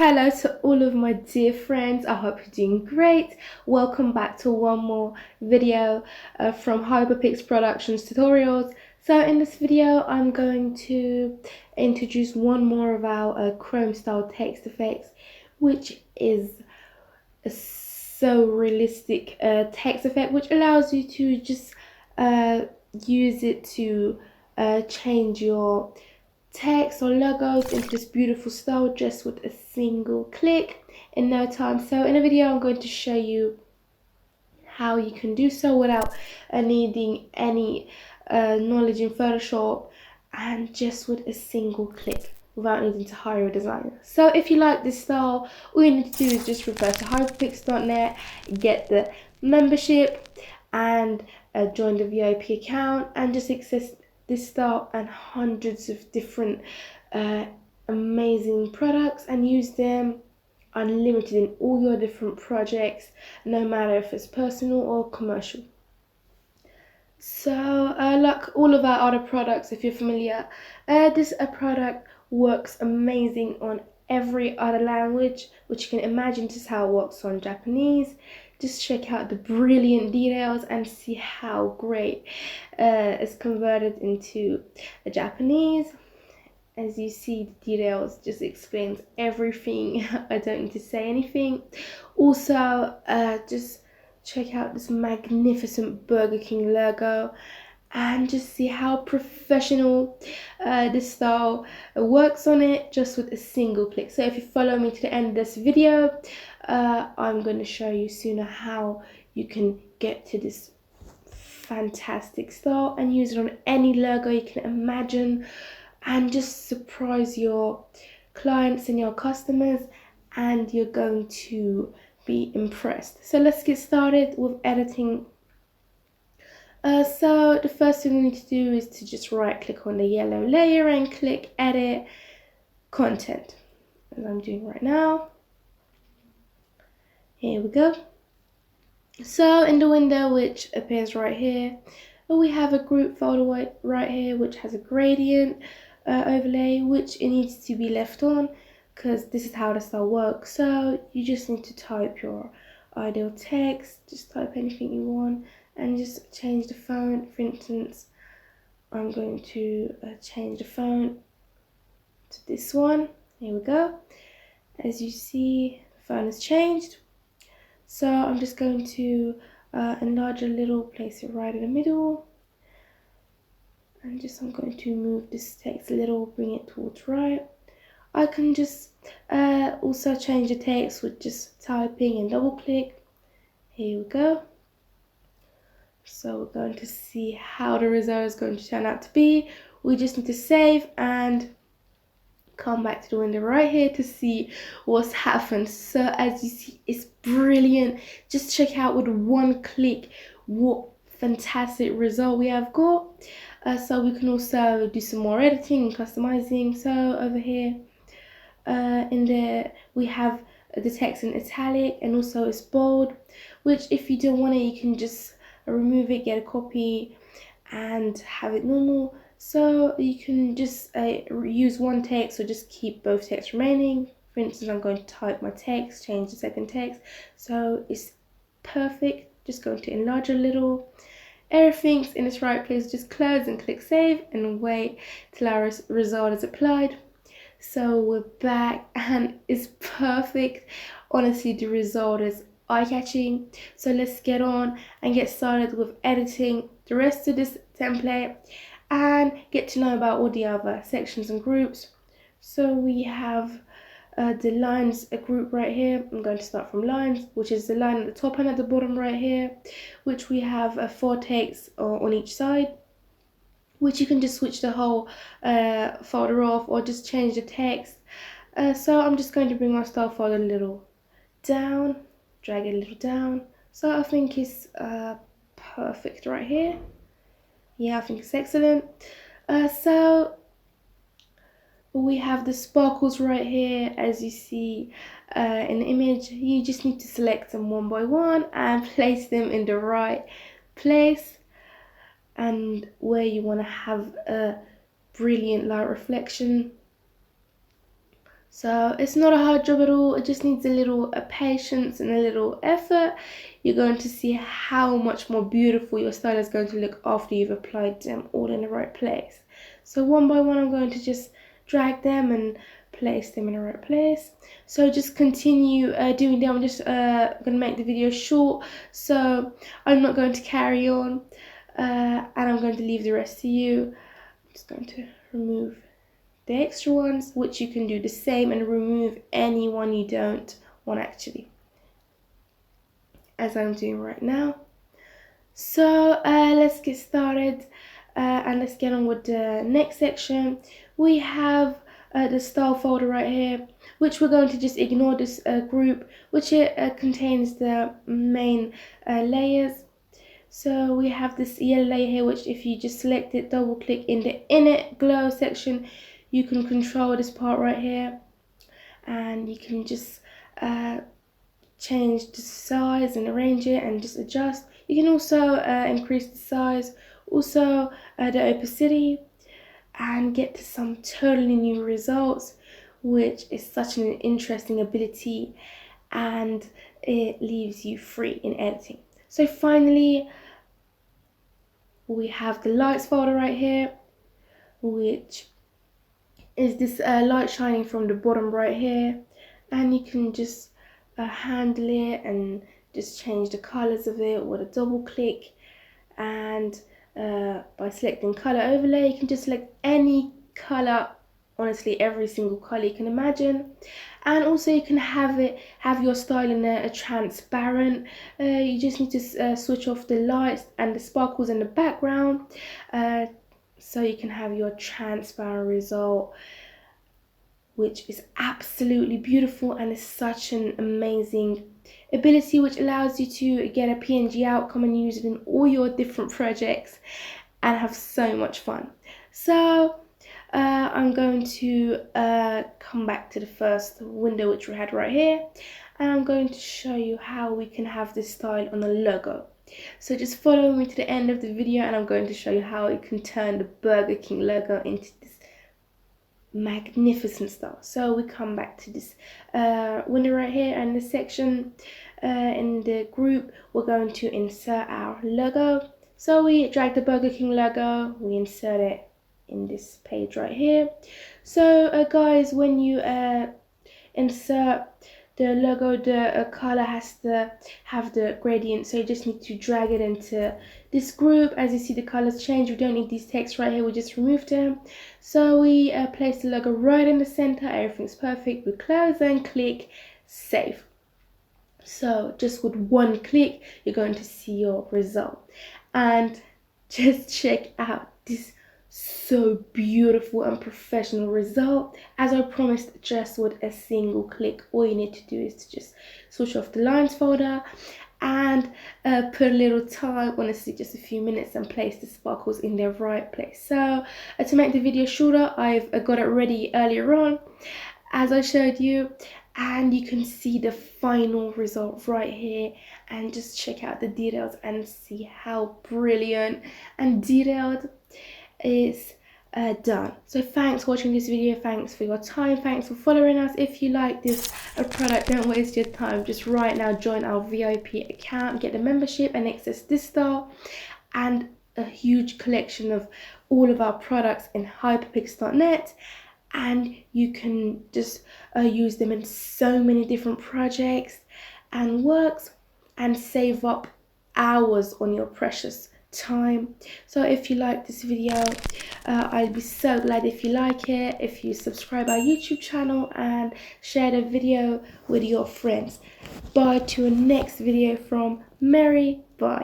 Hello to all of my dear friends. I hope you're doing great. Welcome back to one more video from Hyperpix Productions Tutorials. So in this video, I'm going to introduce one more of our Chrome style text effects, which is a so realistic text effect, which allows you to just use it to change your text or logos into this beautiful style just with a single click in no time. So in a video I'm going to show you how you can do so without needing any knowledge in Photoshop, and just with a single click without needing to hire a designer. So if you like this style, all you need to do is just refer to hyperpix.net, get the membership and join the VIP account, and just access this style and hundreds of different amazing products and use them unlimited in all your different projects, no matter if it's personal or commercial. So like all of our other products, if you're familiar, this product works amazing on every other language, which you can imagine just how it works on Japanese. Just check out the brilliant details and see how great it's converted into Japanese. As you see, the details just explains everything. I don't need to say anything. Also, just check out this magnificent Burger King logo and just see how professional this style works on it just with a single click. So if you follow me to the end of this video, I'm going to show you sooner how you can get to this fantastic style and use it on any logo you can imagine, and just surprise your clients and your customers, and you're going to be impressed. So let's get started with editing. So the first thing we need to do is to just right click on the yellow layer and click edit content, as I'm doing right now. Here we go. So in the window which appears right here, we have a group folder right here which has a gradient overlay, which it needs to be left on because this is how the style works. So you just need to type your ideal text, just type anything you want and just change the font. For instance, I'm going to change the font to this one. Here we go. As you see, the font has changed. So I'm just going to enlarge a little, place it right in the middle, and I'm going to move this text a little, bring it towards right. I can just also change the text with just typing and double click. Here we go. So we're going to see how the result is going to turn out to be. We just need to save and come back to the window right here to see what's happened. So as you see, it's brilliant. Just check out with one click what fantastic result we have got. So we can also do some more editing and customizing. So over here in there we have the text in italic, and also it's bold, which if you don't want it, you can just remove it, get a copy and have it normal. So you can just use one text or just keep both texts remaining. For instance, I'm going to type my text, change the second text, so it's perfect. Just going to enlarge a little. Everything's in its right place. Just close and click save and wait till our result is applied. So we're back and it's perfect. Honestly, the result is eye-catching. So let's get on and get started with editing the rest of this template and get to know about all the other sections and groups. So we have the lines, a group right here. I'm going to start from lines, which is the line at the top and at the bottom right here, which we have 4 texts on each side, which you can just switch the whole folder off or just change the text. So I'm just going to bring my style folder a little down, drag it a little down. So I think it's perfect right here. Yeah, I think it's excellent. So we have the sparkles right here, as you see in the image. You just need to select them one by one and place them in the right place and where you want to have a brilliant light reflection. So it's not a hard job at all. It just needs a little patience and a little effort. You're going to see how much more beautiful your style is going to look after you've applied them all in the right place. So one by one, I'm going to just drag them and place them in the right place. So just continue doing them. I'm just going to make the video short, so I'm not going to carry on, and I'm going to leave the rest to you. I'm just going to remove the extra ones, which you can do the same and remove any one you don't want actually, as I'm doing right now. So let's get started and let's get on with the next section. We have the style folder right here, which we're going to just ignore this group, which it contains the main layers. So we have this yellow layer here, which if you just select it, double click in the inner glow section, you can control this part right here, and you can just change the size and arrange it and just adjust. You can also increase the size, also the opacity, and get to some totally new results, which is such an interesting ability, and it leaves you free in editing. So finally, we have the lights folder right here, which is this light shining from the bottom right here, and you can just handle it and just change the colors of it with a double click, and by selecting color overlay, you can just select any color, honestly every single color you can imagine. And also you can have your style in a transparent. You just need to switch off the lights and the sparkles in the background, so you can have your transparent result, which is absolutely beautiful and is such an amazing ability, which allows you to get a PNG outcome and use it in all your different projects and have so much fun. So I'm going to come back to the first window, which we had right here, and I'm going to show you how we can have this style on a logo. So just follow me to the end of the video, and I'm going to show you how you can turn the Burger King logo into this magnificent style. So we come back to this window right here, and the section in the group, we're going to insert our logo. So we drag the Burger King logo, we insert it in this page right here. So guys, when you insert the logo, the color has to have the gradient, so you just need to drag it into this group. As you see, the colors change. We don't need these texts right here, we just removed them. So we place the logo right in the center, everything's perfect. We close and click save. So just with one click, you're going to see your result, and just check out this so beautiful and professional result. As I promised, just with a single click. All you need to do is to just switch off the lines folder and put a little time, honestly just a few minutes, and place the sparkles in their right place. So to make the video shorter, I've got it ready earlier on, as I showed you, and you can see the final result right here, and just check out the details and see how brilliant and detailed is done. So thanks for watching this video, thanks for your time, thanks for following us. If you like this product, don't waste your time, just right now join our VIP account, get the membership and access this style and a huge collection of all of our products in hyperpix.net, and you can just use them in so many different projects and works and save up hours on your precious time. So if you like this video, I'd be so glad if you like it, if you subscribe our YouTube channel and share the video with your friends. Bye to a next video from Mary. Bye.